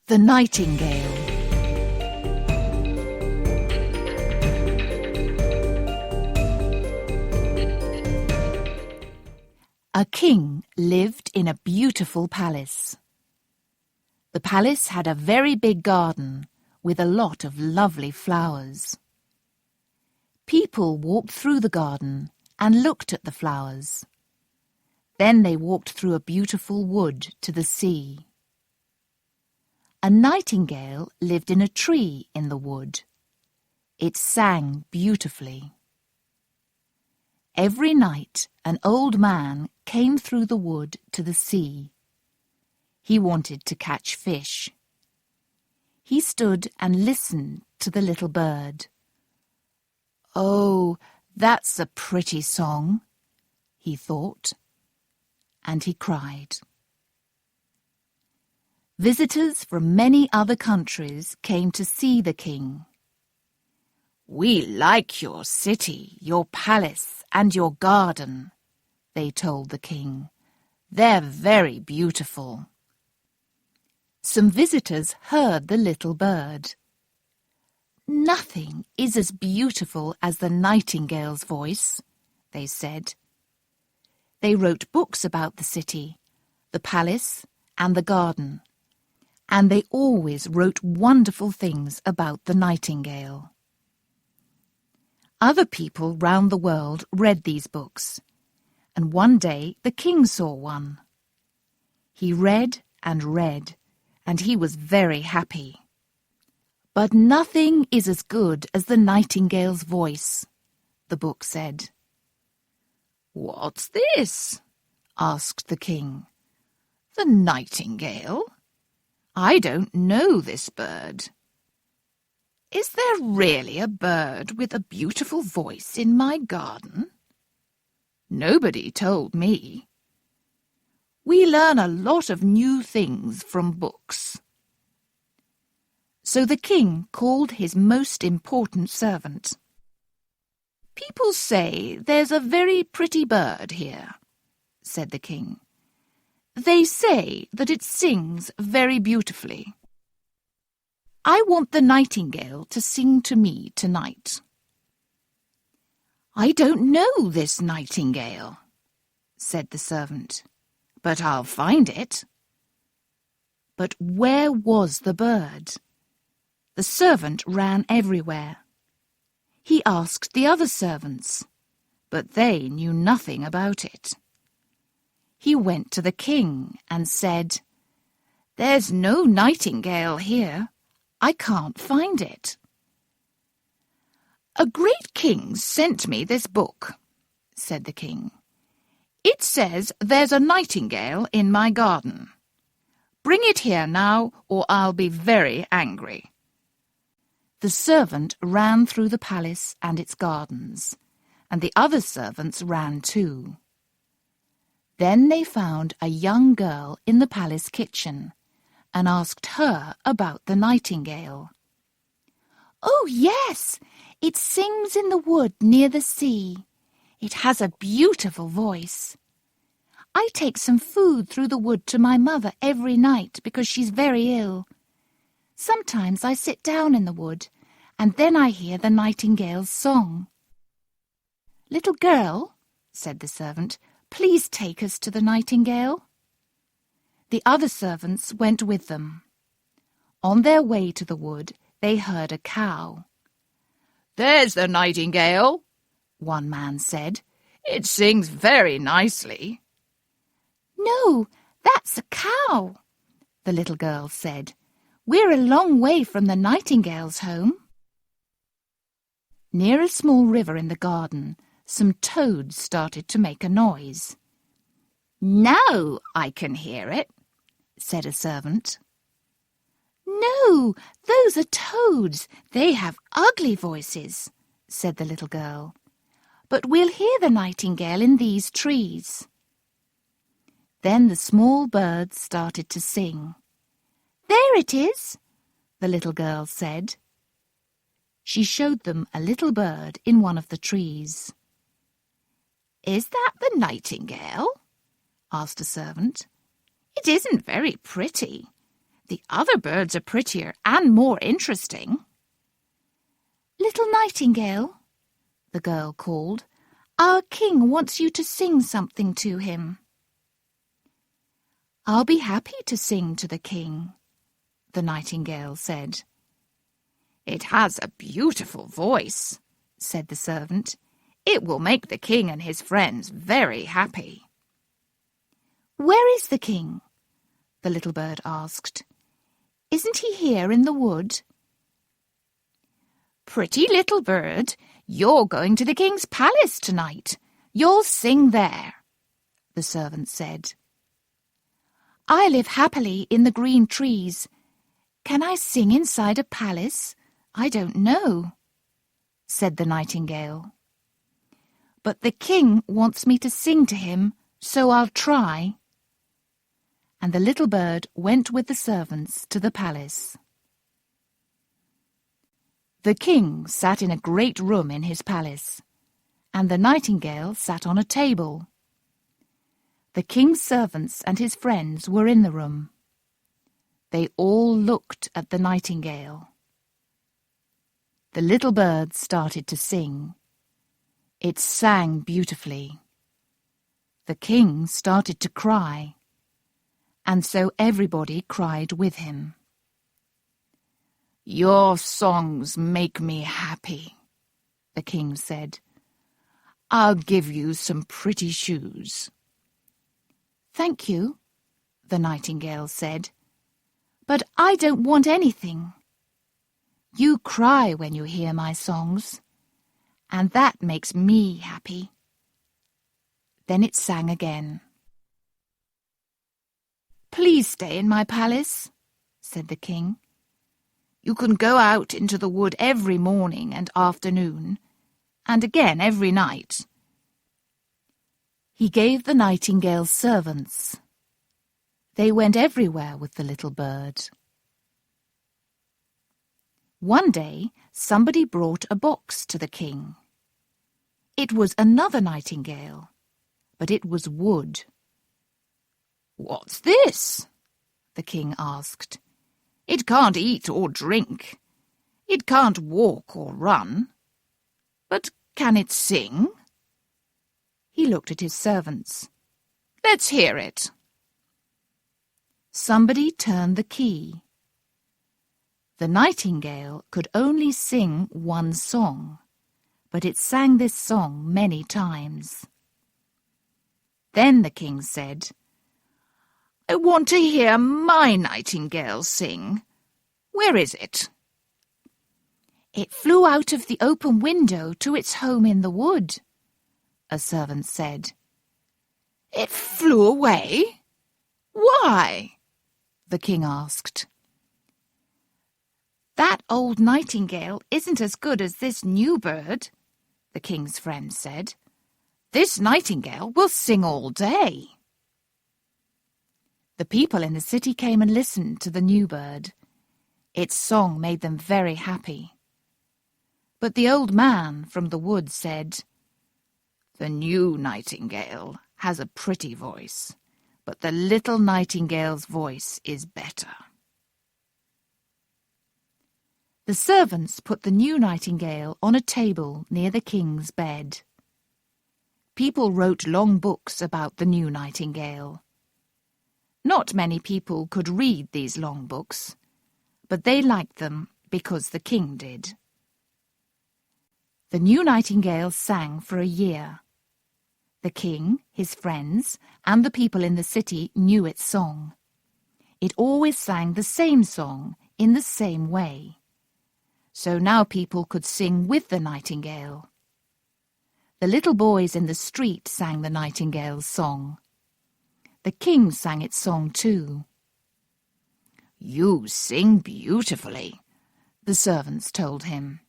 The Nightingale. A king lived in a beautiful palace. The palace had a very big garden with a lot of lovely flowers. People walked through the garden and looked at the flowers. Then they walked through a beautiful wood to the sea. A nightingale lived in a tree in the wood. It sang beautifully. Every night an old man came through the wood to the sea. He wanted to catch fish. He stood and listened to the little bird. "Oh, that's a pretty song," he thought, and he cried. Visitors from many other countries came to see the king. "We like your city, your palace, and your garden," they told the king. "They're very beautiful." Some visitors heard the little bird. "Nothing is as beautiful as the nightingale's voice," they said. They wrote books about the city, the palace, and the garden, and they always wrote wonderful things about the nightingale. Other people round the world read these books, and one day the king saw one. He read, and he was very happy. "But nothing is as good as the nightingale's voice," the book said. "What's this?" asked the king. "The nightingale? I don't know this bird. Is there really a bird with a beautiful voice in my garden? Nobody told me. We learn a lot of new things from books." So the king called his most important servant. "People say there's a very pretty bird here," said the king. "They say that it sings very beautifully. I want the nightingale to sing to me tonight." "I don't know this nightingale," said the servant, "but I'll find it." But where was the bird? The servant ran everywhere. He asked the other servants, but they knew nothing about it. He went to the king and said, "There's no nightingale here. I can't find it." "A great king sent me this book," said the king. "It says there's a nightingale in my garden. Bring it here now, or I'll be very angry." The servant ran through the palace and its gardens, and the other servants ran too. Then they found a young girl in the palace kitchen and asked her about the nightingale. "Oh, yes, it sings in the wood near the sea. It has a beautiful voice. I take some food through the wood to my mother every night because she's very ill. Sometimes I sit down in the wood, and then I hear the nightingale's song." "Little girl," said the servant, "please take us to the nightingale." The other servants went with them. On their way to the wood, they heard a cow. "There's the nightingale," one man said. "It sings very nicely." "No, that's a cow," the little girl said. "We're a long way from the nightingale's home." Near a small river in the garden, some toads started to make a noise. "Now I can hear it," said a servant. "No, those are toads. They have ugly voices," said the little girl. "But we'll hear the nightingale in these trees." Then the small birds started to sing. "There it is," the little girl said. She showed them a little bird in one of the trees. "Is that the nightingale?" asked a servant. "It isn't very pretty. The other birds are prettier and more interesting." "Little Nightingale," the girl called, "our king wants you to sing something to him." "I'll be happy to sing to the king," the nightingale said. "It has a beautiful voice," said the servant. "It will make the king and his friends very happy." "Where is the king?" the little bird asked. "Isn't he here in the wood?" "Pretty little bird, you're going to the king's palace tonight. You'll sing there," the servant said. "I live happily in the green trees. Can I sing inside a palace? I don't know," said the nightingale. "But the king wants me to sing to him, so I'll try." And the little bird went with the servants to the palace. The king sat in a great room in his palace, and the nightingale sat on a table. The king's servants and his friends were in the room. They all looked at the nightingale. The little bird started to sing. It sang beautifully. The king started to cry, and so everybody cried with him. "Your songs make me happy," the king said. "I'll give you some pretty shoes." "Thank you," the nightingale said, "but I don't want anything. You cry when you hear my songs, and that makes me happy." Then it sang again. "Please stay in my palace," said the king. "You can go out into the wood every morning and afternoon, and again every night." He gave the nightingale servants. They went everywhere with the little bird. One day, somebody brought a box to the king. It was another nightingale, but it was wood. "What's this?" the king asked. "It can't eat or drink. It can't walk or run. But can it sing?" He looked at his servants. "Let's hear it." Somebody turned the key. The nightingale could only sing one song, but it sang this song many times. Then the king said, "I want to hear my nightingale sing. Where is it?" "It flew out of the open window to its home in the wood," a servant said. "It flew away? Why?" the king asked. "That old nightingale isn't as good as this new bird," the king's friend said. "This nightingale will sing all day." The people in the city came and listened to the new bird. Its song made them very happy. But the old man from the wood said, "The new nightingale has a pretty voice, but the little nightingale's voice is better." The servants put the new nightingale on a table near the king's bed. People wrote long books about the new nightingale. Not many people could read these long books, but they liked them because the king did. The new nightingale sang for a year. The king, his friends, and the people in the city knew its song. It always sang the same song in the same way. So now people could sing with the nightingale. The little boys in the street sang the nightingale's song. The king sang its song too. "You sing beautifully," the servants told him.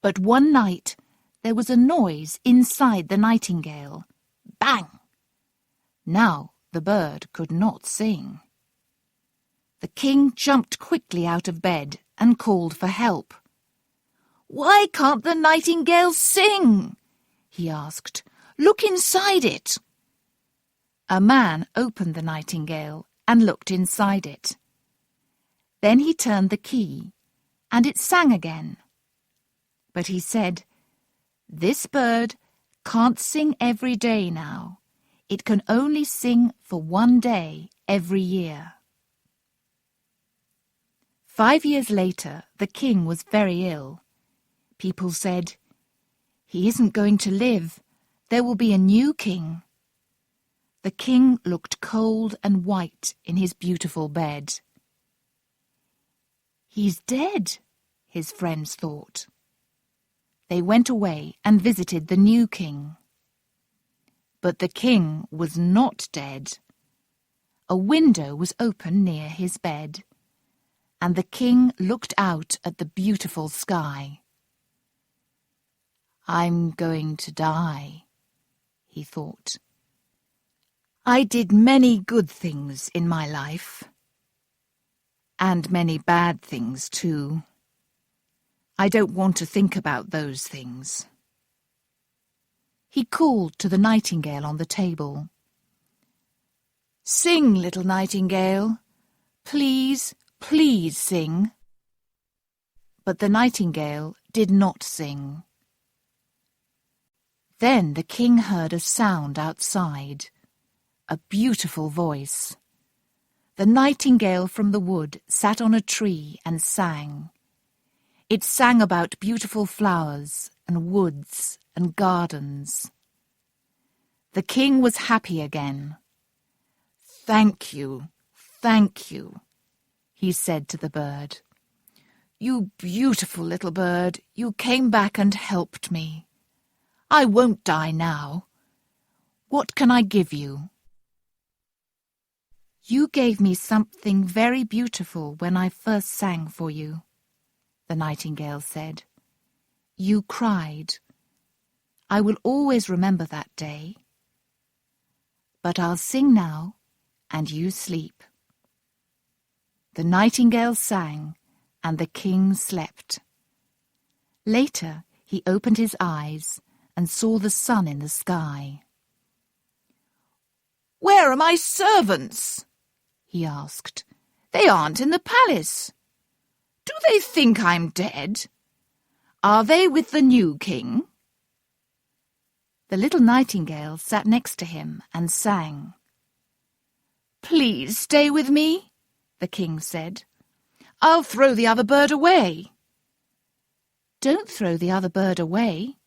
But one night there was a noise inside the nightingale. Bang! Now the bird could not sing. The king jumped quickly out of bed and called for help. "Why can't the nightingale sing?" he asked. "Look inside it." A man opened the nightingale and looked inside it. Then he turned the key, and it sang again. But he said, "This bird can't sing every day now. It can only sing for 1 day every year." 5 years later, the king was very ill. People said, "He isn't going to live. There will be a new king." The king looked cold and white in his beautiful bed. "He's dead," his friends thought. They went away and visited the new king. But the king was not dead. A window was open near his bed, and the king looked out at the beautiful sky. "I'm going to die," he thought. "I did many good things in my life, and many bad things too. I don't want to think about those things." He called to the nightingale on the table. "Sing, little nightingale. Please, please sing." But the nightingale did not sing. Then the king heard a sound outside, a beautiful voice. The nightingale from the wood sat on a tree and sang. It sang about beautiful flowers and woods and gardens. The king was happy again. "Thank you, he said to the bird. "You beautiful little bird, you came back and helped me. I won't die now. What can I give you?" "You gave me something very beautiful when I first sang for you," the nightingale said. "You cried. I will always remember that day. But I'll sing now, and you sleep." The nightingale sang, and the king slept. Later he opened his eyes and saw the sun in the sky. "Where are my servants?" he asked. "They aren't in the palace. Do they think I'm dead? Are they with the new king?" The little nightingale sat next to him and sang. "Please stay with me," the king said. "I'll throw the other bird away." "Don't throw the other bird away,"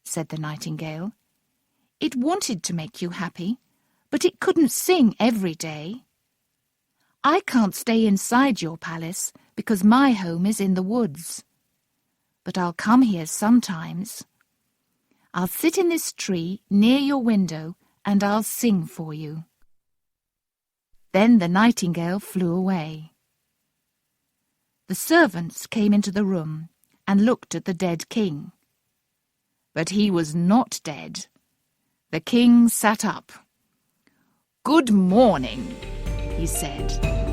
said the nightingale. "It wanted to make you happy, but it couldn't sing every day. I can't stay inside your palace because my home is in the woods. But I'll come here sometimes. I'll sit in this tree near your window and I'll sing for you." Then the nightingale flew away. The servants came into the room and looked at the dead king. But he was not dead. The king sat up. "Good morning," he said.